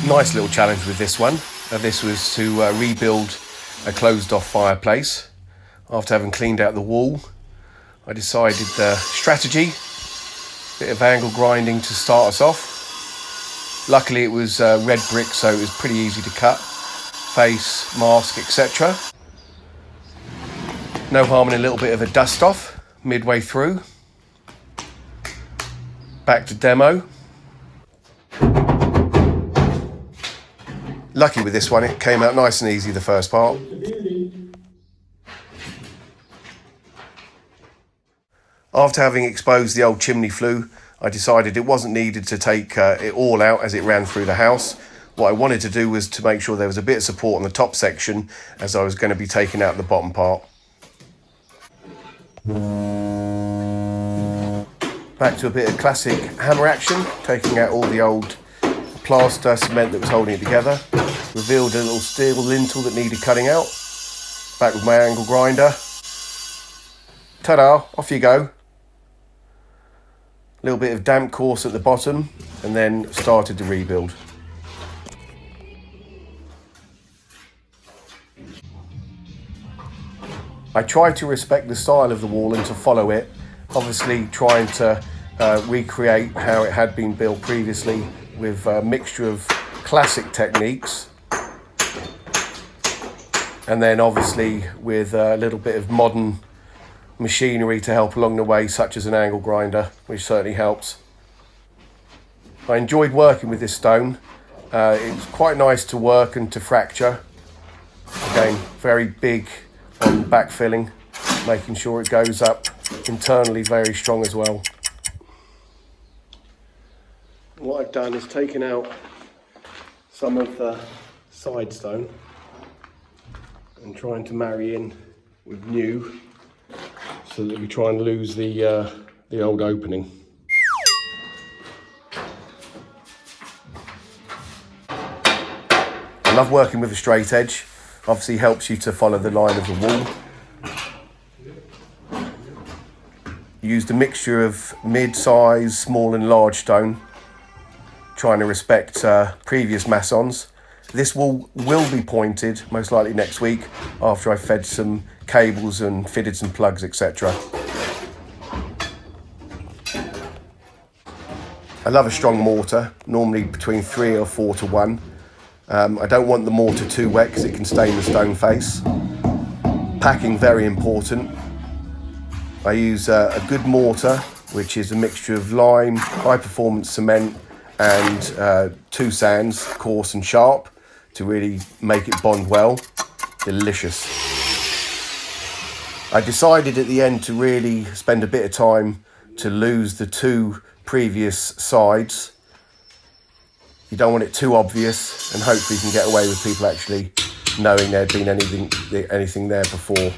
Nice little challenge with this one. This was to rebuild a closed off fireplace. After having cleaned out the wall, I decided strategy, bit of angle grinding to start us off. Luckily it was red brick, so it was pretty easy to cut, face, mask, etc. No harm in a little bit of a dust off midway through. Back to demo. Lucky with this one, it came out nice and easy the first part. After having exposed the old chimney flue, I decided it wasn't needed to take it all out as it ran through the house. What I wanted to do was to make sure there was a bit of support on the top section as I was going to be taking out the bottom part. Back to a bit of classic hammer action, taking out all the old plaster cement that was holding it together. Revealed a little steel lintel that needed cutting out. Back with my angle grinder. Ta-da, off you go. A little bit of damp course at the bottom, and then started to rebuild. I tried to respect the style of the wall and to follow it, obviously trying to recreate how it had been built previously with a mixture of classic techniques, and then obviously with a little bit of modern machinery to help along the way, such as an angle grinder, which certainly helps. I enjoyed working with this stone. It's quite nice to work and to fracture. Again, very big on backfilling, making sure it goes up internally very strong as well. What I've done is taken out some of the side stone and trying to marry in with new, so that we try and lose the old opening. I love working with a straight edge. Obviously helps you to follow the line of the wall. Used a mixture of mid-size, small and large stone, trying to respect previous maçons. This wall will be pointed most likely next week after I've fed some cables and fitted some plugs, etc. I love a strong mortar, normally between 3 or 4 to 1. I don't want the mortar too wet because it can stain the stone face. Packing very important. I use a good mortar, which is a mixture of lime, high performance cement and 2 sands, coarse and sharp, to really make it bond well. Delicious. I decided at the end to really spend a bit of time to lose the 2 previous sides. You don't want it too obvious, and hopefully you can get away with people actually knowing there'd been anything there before.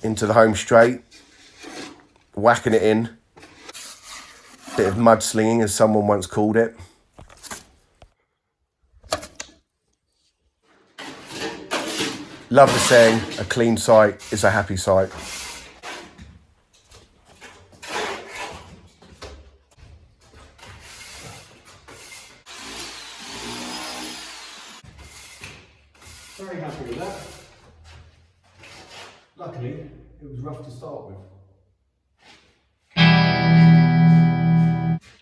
Into the home straight, whacking it in. Bit of mudslinging, as someone once called it. Love the saying, a clean site is a happy site. Very happy with that. Luckily, it was rough to start with.